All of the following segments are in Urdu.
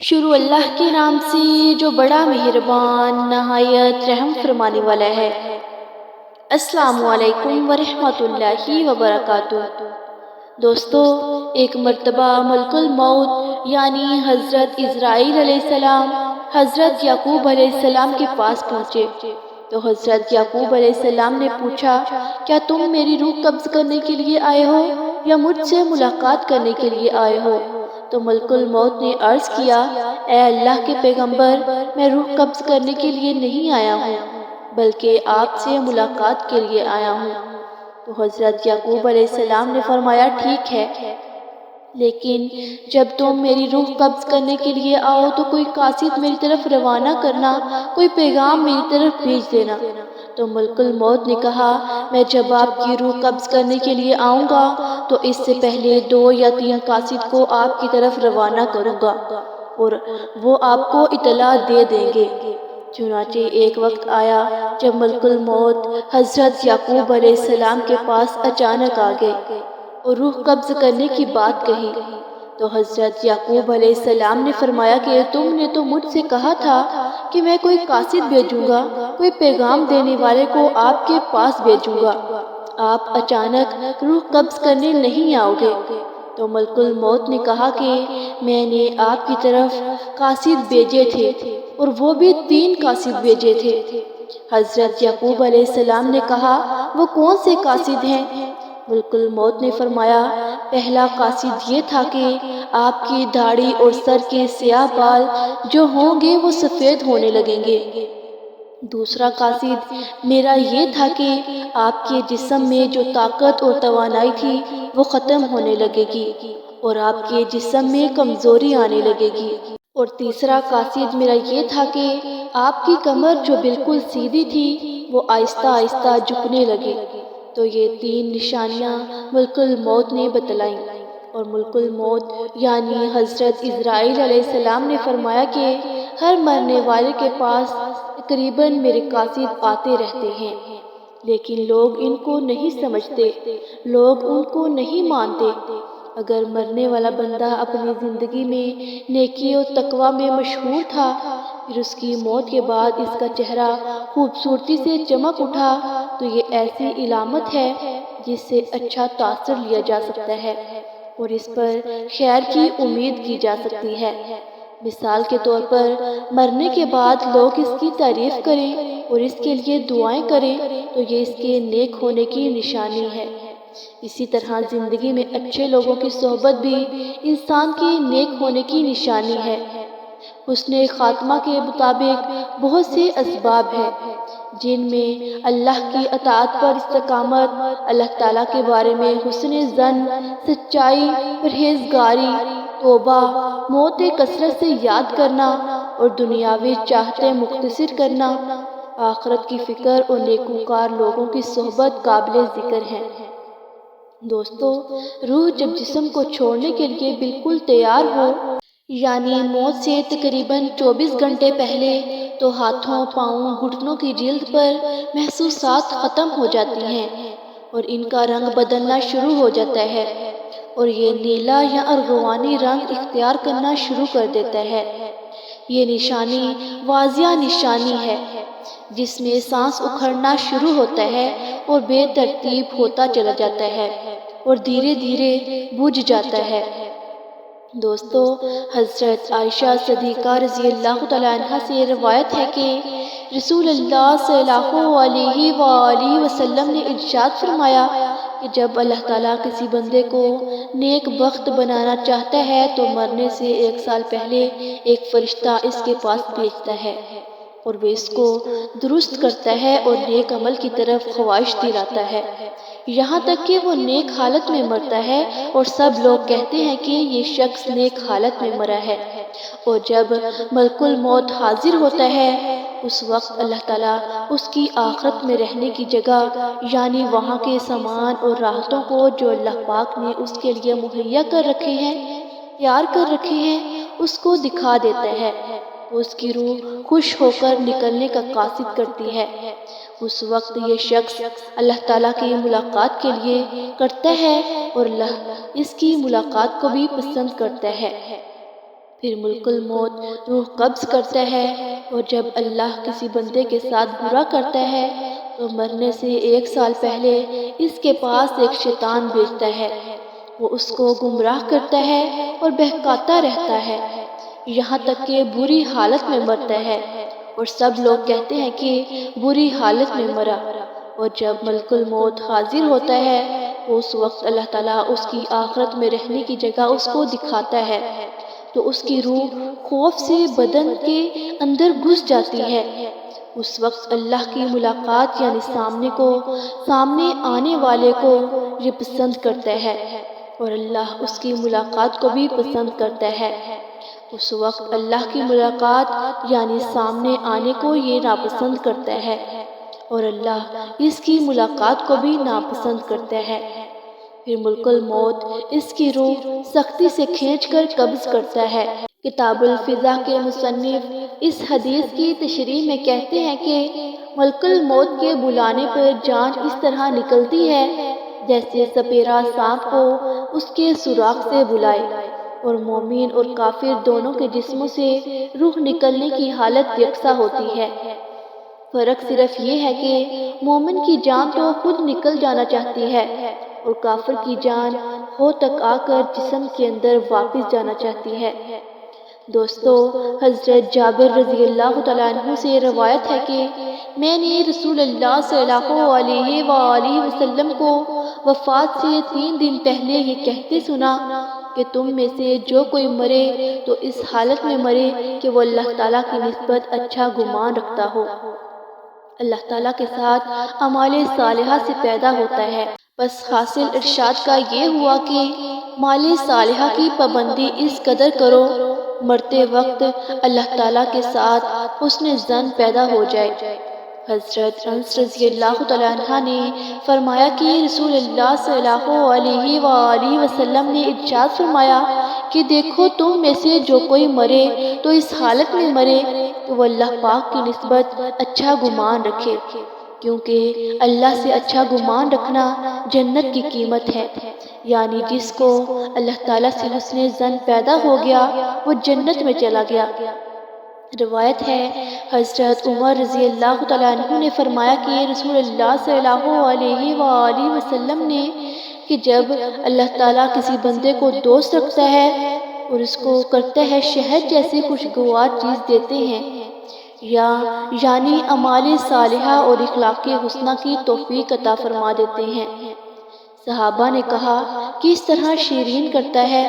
شروع اللہ کے نام سے جو بڑا مہربان نہایت رحم فرمانے والا ہے۔ السلام علیکم ورحمۃ اللہ وبرکاتہ۔ دوستو، ایک مرتبہ ملک الموت یعنی حضرت اسرائیل علیہ السلام حضرت یعقوب علیہ السلام کے پاس پہنچے تو حضرت یعقوب علیہ السلام نے پوچھا، کیا تم میری روح قبض کرنے کے لیے آئے ہو یا مجھ سے ملاقات کرنے کے لیے آئے ہو؟ تو ملک الموت نے عرض کیا، اے اللہ کے پیغمبر، میں روح قبض کرنے کے لیے نہیں آیا ہوں بلکہ آپ سے ملاقات کے لیے آیا ہوں۔ تو حضرت یعقوب علیہ السلام نے فرمایا، ٹھیک ہے، لیکن جب تم میری روح قبض کرنے کے لیے آؤ تو کوئی قاصد میری طرف روانہ کرنا، کوئی پیغام میری طرف بھیج دینا۔ تو ملک الموت نے کہا، میں جب آپ کی روح قبض کرنے کے لیے آؤں گا تو اس سے پہلے 2 یا 3 قاصد کو آپ کی طرف روانہ کروں گا اور وہ آپ کو اطلاع دے دیں گے۔ چنانچہ ایک وقت آیا جب ملک الموت حضرت یعقوب علیہ السلام کے پاس اچانک آ گئے اور روح قبض کرنے کی بات کہی تو حضرت یعقوب علیہ السلام نے فرمایا کہ تم نے تو مجھ سے کہا تھا کہ میں کوئی قاصد بھیجوں گا، کوئی پیغام دینے والے کو آپ کے پاس بھیجوں گا، آپ اچانک روح قبض کرنے نہیں آؤ گے۔ تو ملک الموت نے کہا کہ میں نے آپ کی طرف قاصد بھیجے تھے اور وہ بھی 3 قاصد بھیجے تھے۔ حضرت یعقوب علیہ السلام نے کہا، وہ کون سے قاصد ہیں؟ ملک الموت نے فرمایا، پہلا قاصد یہ تھا کہ آپ کی داڑھی اور سر کے سیاہ بال جو ہوں گے وہ سفید ہونے لگیں گے۔ دوسرا قاصد میرا یہ تھا کہ آپ کے جسم میں جو طاقت اور توانائی تھی وہ ختم ہونے لگے گی اور آپ کے جسم میں کمزوری آنے لگے گی۔ اور تیسرا قاصد میرا یہ تھا کہ آپ کی کمر جو بالکل سیدھی تھی وہ آہستہ آہستہ جھکنے لگے۔ تو یہ 3 نشانیاں ملک الموت نے بتلائیں اور ملک الموت یعنی حضرت اسرائیل علیہ السلام نے فرمایا کہ ہر مرنے والے کے پاس تقریباً میرے قاصد آتے رہتے ہیں، لیکن لوگ ان کو نہیں سمجھتے، لوگ ان کو نہیں مانتے۔ اگر مرنے والا بندہ اپنی زندگی میں نیکی اور تقوی میں مشہور تھا، پھر اس کی موت کے بعد اس کا چہرہ خوبصورتی سے چمک اٹھا تو یہ ایسی علامت ہے جس سے اچھا تاثر لیا جا سکتا ہے اور اس پر خیر کی امید کی جا سکتی ہے۔ مثال کے طور پر مرنے کے بعد لوگ اس کی تعریف کریں اور اس کے لیے دعائیں کریں تو یہ اس کے نیک ہونے کی نشانی ہے۔ اسی طرح زندگی میں اچھے لوگوں کی صحبت بھی انسان کے نیک ہونے کی نشانی ہے۔ حسن خاتمہ کے مطابق بہت سے اسباب ہیں جن میں اللہ کی اطاعت پر استقامت، اللہ تعالیٰ کے بارے میں حسن ظن، سچائی، پرہیزگاری، توبہ، موت کثرت سے یاد کرنا اور دنیاوی چاہتے مختصر کرنا، آخرت کی فکر اور نیکوکار لوگوں کی صحبت قابل ذکر ہیں۔ دوستو، روح جب جسم کو چھوڑنے کے لیے بالکل تیار ہو، یعنی موت سے تقریباً 24 گھنٹے پہلے، تو ہاتھوں، پاؤں، گھٹنوں کی جلد پر محسوسات ختم ہو جاتی ہیں اور ان کا رنگ بدلنا شروع ہو جاتا ہے اور یہ نیلا یا ارغوانی رنگ اختیار کرنا شروع کر دیتا ہے۔ یہ نشانی واضح نشانی ہے جس میں سانس اکھڑنا شروع ہوتا ہے اور بے ترتیب ہوتا چلا جاتا ہے اور دھیرے دھیرے بجھ جاتا ہے۔ دوستو، حضرت عائشہ صدیقہ رضی اللہ تعالیٰ عنہ سے روایت ہے کہ رسول اللہ صلی اللہ علیہ وآلہ وسلم نے ارشاد فرمایا کہ جب اللہ تعالیٰ کسی بندے کو نیک بخت بنانا چاہتا ہے تو مرنے سے 1 سال پہلے ایک فرشتہ اس کے پاس بھیجتا ہے اور وہ اس کو درست کرتا ہے اور نیک عمل کی طرف خواہش دلاتا ہے، یہاں تک کہ وہ نیک حالت میں مرتا ہے اور سب لوگ کہتے ہیں کہ یہ شخص نیک حالت میں مرا ہے۔ اور جب ملک الموت حاضر ہوتا ہے اس وقت اللہ تعالیٰ اس کی آخرت میں رہنے کی جگہ، یعنی وہاں کے سامان اور راحتوں کو جو اللہ پاک نے اس کے لیے مہیا کر رکھے ہیں، تیار کر رکھے ہیں، اس کو دکھا دیتا ہے۔ اس کی روح خوش ہو کر نکلنے کا قاصد کرتی ہے۔ اس وقت یہ شخص اللہ تعالیٰ کی ملاقات کے لیے کرتا ہے اور اللہ اس کی ملاقات کو بھی پسند کرتا ہے۔ پھر ملک الموت روح قبض کرتا ہے، اور جب اللہ کسی بندے کے ساتھ برا کرتا ہے تو مرنے سے 1 سال پہلے اس کے پاس ایک شیطان بھیجتا ہے۔ وہ اس کو گمراہ کرتا ہے اور بہکاتا رہتا ہے، یہاں تک کہ بری حالت میں مرتا ہے، اور سب لوگ کہتے ہیں کہ بری حالت میں مرا۔ اور جب ملک الموت حاضر ہوتا ہے تو اس وقت اللہ تعالیٰ اس کی آخرت میں رہنے کی جگہ اس کو دکھاتا ہے، تو اس کی روح خوف سے بدن کے اندر گھس جاتی ہے۔ اس وقت اللہ کی ملاقات یعنی سامنے آنے والے کو یہ پسند کرتا ہے، اور اللہ اس کی ملاقات کو بھی پسند کرتا ہے۔ اس وقت اللہ کی ملاقات یعنی سامنے آنے کو یہ ناپسند کرتا ہے، اور اللہ اس کی ملاقات کو بھی ناپسند کرتا ہے۔ پھر ملک الموت اس کی روح سختی سے کھینچ کر قبض کرتا ہے۔ کتاب الفضا کے مصنف اس حدیث کی تشریح میں کہتے ہیں کہ ملک الموت کے بلانے پر جان اس طرح نکلتی ہے جیسے سپیرا سانپ کو اس کے سوراخ سے بلائے، اور مومن اور کافر دونوں کے جسموں سے روح نکلنے کی حالت یکساں ہوتی ہے۔ فرق صرف یہ ہے کہ مومن کی جان تو خود نکل جانا چاہتی ہے، اور کافر کی جان ہو تک آ کر جسم کے اندر واپس جانا چاہتی ہے۔ دوستو، حضرت جابر رضی اللہ تعالیٰ عنہ سے روایت ہے کہ میں نے رسول اللہ صلی اللہ علیہ وآلہ وسلم کو وفات سے 3 دن پہلے یہ کہتے سنا کہ تم میں سے جو کوئی مرے تو اس حالت میں مرے کہ وہ اللہ تعالیٰ کی نسبت اچھا گمان رکھتا ہو۔ اللہ تعالیٰ کے ساتھ اعمال صالحہ سے پیدا ہوتا ہے، بس حاصل ارشاد کا یہ ہوا کہ اعمال صالحہ کی پابندی اس قدر کرو مرتے وقت اللہ تعالیٰ کے ساتھ حسن ظن پیدا ہو جائے۔ حضرت انس رضی اللہ تعالیٰ عنہ نے فرمایا کہ رسول اللہ صلی اللہ علیہ وآلہ وسلم نے ارشاد فرمایا کہ دیکھو تم میں سے جو کوئی مرے تو اس حالت میں مرے تو وہ اللہ پاک کی نسبت اچھا گمان رکھے، کیونکہ اللہ سے اچھا گمان رکھنا جنت کی قیمت ہے، یعنی جس کو اللہ تعالیٰ سے حسن ظن پیدا ہو گیا وہ جنت میں چلا گیا۔ روایت ہے حضرت عمر رضی اللہ تعالیٰ عنہ نے فرمایا کہ رسول اللہ صلی اللہ علیہ وآلہ وسلم نے کہ جب اللہ تعالیٰ کسی بندے کو دوست رکھتا ہے اور اس کو کرتا ہے شہد جیسی خوشگوار چیز دیتے ہیں، یعنی اعمال صالحہ اور اخلاق حسنہ کی توفیق عطا فرما دیتے ہیں۔ صحابہ نے کہا کس طرح شیرین کرتا ہے؟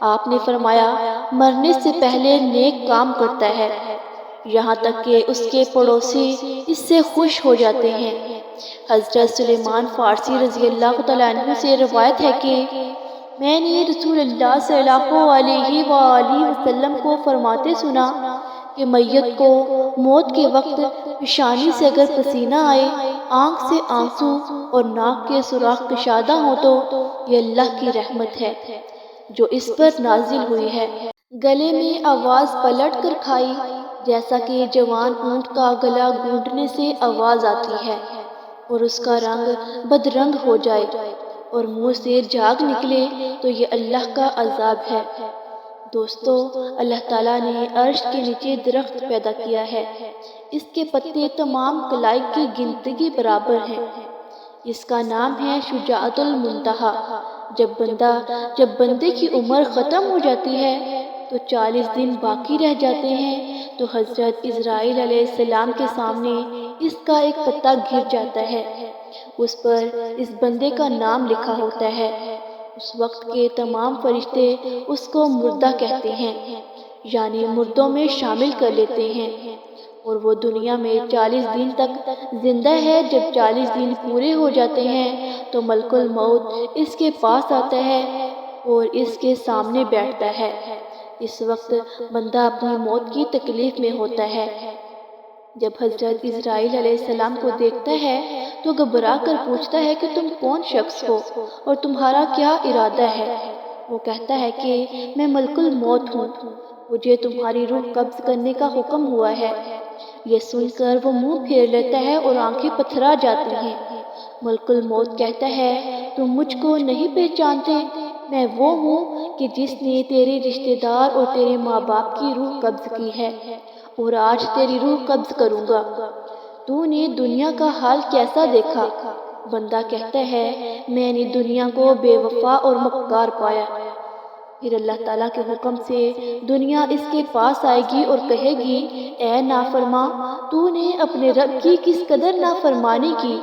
آپ نے فرمایا مرنے سے پہلے نیک کام کرتا ہے، یہاں تک کہ اس کے پڑوسی اس سے خوش ہو جاتے ہیں۔ حضرت سلیمان فارسی رضی اللہ تعالیٰ عنہ سے روایت ہے کہ میں نے رسول اللہ صلی اللہ علیہ وآلہ وسلم کو فرماتے سنا کہ میت کو موت کے وقت پیشانی سے اگر پسینہ آئے، آنکھ سے آنسو اور ناک کے سوراخ کشادہ ہوں تو یہ اللہ کی رحمت ہے جو اس پر نازل ہوئی ہے۔ گلے میں آواز پلٹ کر کھائی، جیسا کہ جوان اونٹ کا گلا گونڈنے سے آواز آتی ہے اور اس کا رنگ بدرنگ ہو جائے اور منہ سے جھاگ نکلے تو یہ اللہ کا عذاب ہے۔ دوستو، اللہ تعالیٰ نے عرش کے نیچے درخت پیدا کیا ہے، اس کے پتے تمام کلائک کی گنتی برابر ہیں۔ اس کا نام ہے شجاعت المنتہا۔ جب بندے کی عمر ختم ہو جاتی ہے تو 40 دن باقی رہ جاتے ہیں تو حضرت اسرائیل علیہ السلام کے سامنے اس کا ایک پتا گر جاتا ہے، اس پر اس بندے کا نام لکھا ہوتا ہے۔ اس وقت کے تمام فرشتے اس کو مردہ کہتے ہیں، یعنی مردوں میں شامل کر لیتے ہیں، اور وہ دنیا میں 40 دن تک زندہ ہے۔ جب 40 دن پورے ہو جاتے ہیں تو ملک الموت اس کے پاس آتا ہے اور اس کے سامنے بیٹھتا ہے۔ اس وقت بندہ اپنی موت کی تکلیف میں ہوتا ہے۔ جب حضرت اسرائیل علیہ السلام کو دیکھتا ہے تو گھبرا کر پوچھتا ہے کہ تم کون شخص ہو اور تمہارا کیا ارادہ ہے؟ وہ کہتا ہے کہ میں ملک الموت ہوں، مجھے تمہاری روح قبض کرنے کا حکم ہوا ہے۔ یہ سن کر وہ منہ پھیر لیتا ہے اور آنکھیں پتھرا جاتی ہیں۔ ملک الموت کہتا ہے تم مجھ کو نہیں پہچانتے؟ میں وہ ہوں کہ جس نے تیرے رشتہ دار اور تیرے ماں باپ کی روح قبض کی ہے، اور آج تیری روح قبض کروں گا۔ تو نے دنیا کا حال کیسا دیکھا؟ بندہ کہتا ہے میں نے دنیا کو بے وفا اور مکار پایا۔ پھر اللہ تعالیٰ کے حکم سے دنیا اس کے پاس آئے گی اور کہے گی اے نافرمان، تو نے اپنے رب کی کس قدر نافرمانی کی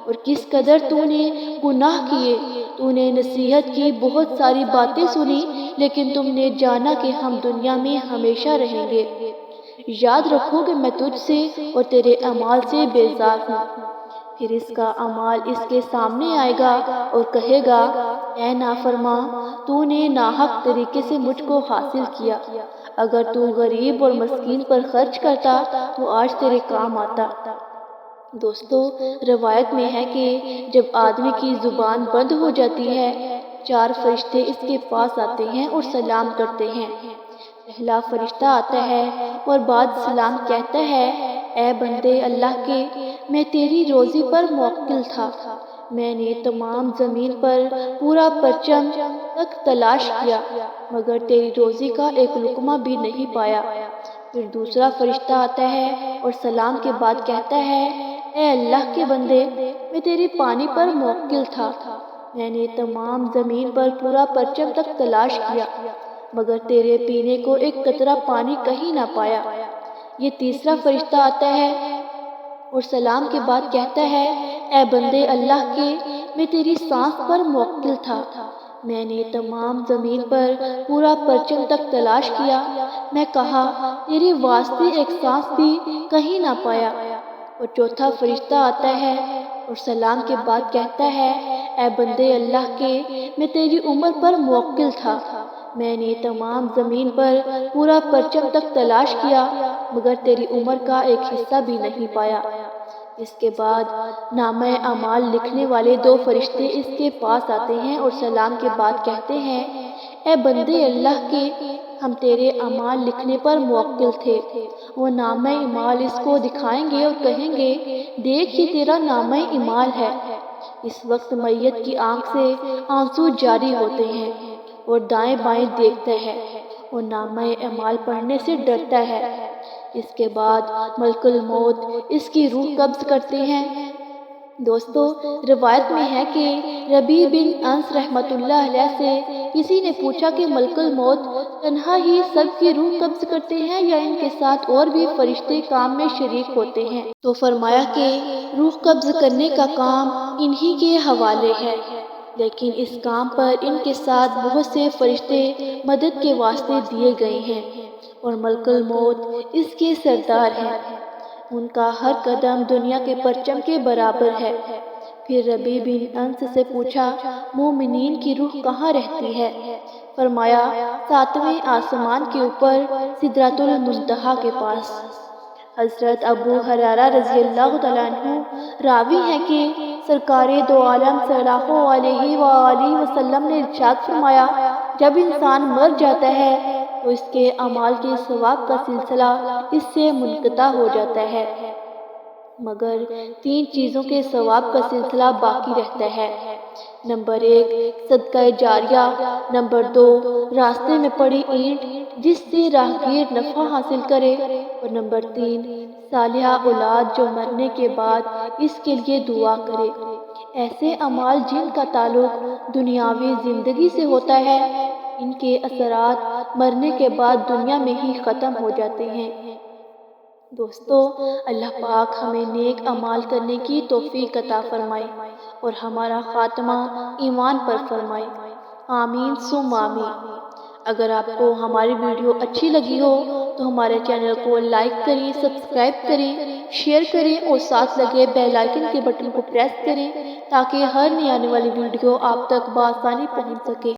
اور کس قدر تو نے گناہ کیے۔ تو نے نصیحت کی بہت ساری باتیں سنی، لیکن تم نے جانا کہ ہم دنیا میں ہمیشہ رہیں گے۔ یاد رکھو کہ میں تجھ سے اور تیرے اعمال سے بیزار ہوں۔ پھر اس کا اعمال اس کے سامنے آئے گا اور کہے گا اے نافرمان، تو نے ناحق طریقے سے مجھ کو حاصل کیا۔ اگر تو غریب اور مسکین پر خرچ کرتا تو آج تیرے کام آتا۔ دوستو، روایت میں ہے کہ جب آدمی کی زبان بند ہو جاتی ہے، 4 فرشتے اس کے پاس آتے ہیں اور سلام کرتے ہیں۔ پہلا فرشتہ آتا ہے اور بعد سلام کہتا ہے اے بندے اللہ کے، میں تیری روزی پر موکل تھا۔ میں نے تمام زمین پر پورا پرچم تک تلاش کیا، مگر تیری روزی کا ایک لقمہ بھی نہیں پایا۔ پھر دوسرا فرشتہ آتا ہے اور سلام کے بعد کہتا ہے اے اللہ کے بندے، میں تیرے پانی پر موکل تھا۔ میں نے تمام زمین پر پورا پرچم تک تلاش کیا، مگر تیرے پینے کو ایک قطرہ پانی کہیں نہ پایا۔ یہ تیسرا فرشتہ آتا ہے اور سلام کے بعد کہتا ہے اے بندے اللہ کے، میں تیری سانس پر موکل تھا۔ میں نے تمام زمین پر پورا پرچم تک تلاش کیا، میں کہا تیرے واسطے ایک سانس بھی کہیں نہ پایا۔ اور چوتھا فرشتہ آتا ہے اور سلام کے بعد کہتا ہے اے بندے اللہ کے، میں تیری عمر پر موکل تھا۔ میں نے تمام زمین پر پورا پرچم تک تلاش کیا، مگر تیری عمر کا ایک حصہ بھی نہیں پایا۔ اس کے بعد نامہ اعمال لکھنے والے 2 فرشتے اس کے پاس آتے ہیں اور سلام کے بعد کہتے ہیں اے بندے اللہ کے، ہم تیرے اعمال لکھنے پر موکل تھے۔ وہ نامہ اعمال اس کو دکھائیں گے اور کہیں گے دیکھ یہ تیرا نامہ اعمال ہے۔ اس وقت میت کی آنکھ سے آنسو جاری ہوتے ہیں اور دائیں بائیں دیکھتا ہے اور نامہ اعمال پڑھنے سے ڈرتا ہے۔ اس کے بعد ملک الموت اس کی روح قبض کرتے ہیں۔ دوستو، روایت میں ہے کہ ربیع بن انس رحمۃ اللہ علیہ سے کسی نے پوچھا کہ ملک الموت تنہا ہی سب کی روح قبض کرتے ہیں یا ان کے ساتھ اور بھی فرشتے کام میں شریک ہوتے ہیں؟ تو فرمایا کہ روح قبض کرنے کا کام انہی کے حوالے ہے، لیکن اس کام پر ان کے ساتھ بہت سے فرشتے مدد کے واسطے دیے گئے ہیں، اور ملک الموت اس کے سردار ہیں۔ ان کا ہر قدم دنیا کے پرچم کے برابر ہے۔ پھر ربیع بن انس سے پوچھا مومنین کی روح کہاں رہتی ہے؟ فرمایا 7ویں آسمان کے اوپر سدرۃ المنتہا کے پاس۔ حضرت ابو ہریرہ رضی اللہ تعالیٰ عنہ راوی ہیں کہ سرکار دو عالم صلی اللہ علیہ وآلہ وسلم نے ارشاد فرمایا جب انسان مر جاتا ہے تو اس کے اعمال کے ثواب کا سلسلہ اس سے منقطع ہو جاتا ہے، مگر 3 چیزوں کے ثواب کا سلسلہ باقی رہتا ہے۔ نمبر 1 صدقہ جاریہ، نمبر 2 راستے میں پڑی اینٹ جس سے راہگیر نفع حاصل کرے، اور نمبر 3 صالحہ اولاد جو مرنے کے بعد اس کے لیے دعا کرے۔ ایسے اعمال جن کا تعلق دنیاوی زندگی سے ہوتا ہے، ان کے اثرات مرنے کے بعد دنیا میں ہی ختم ہو جاتے ہیں۔ دوستو، اللہ پاک ہمیں نیک اعمال کرنے کی توفیق عطا فرمائے اور ہمارا خاتمہ ایمان پر فرمائے، آمین ثم آمین۔ اگر آپ کو ہماری ویڈیو اچھی لگی ہو تو ہمارے چینل کو لائک کریں، سبسکرائب کریں، شیئر کریں اور ساتھ لگے بیل آئیکن کے بٹن کو پریس کریں تاکہ ہر نئی آنے والی ویڈیو آپ تک بآسانی پہنچ سکے۔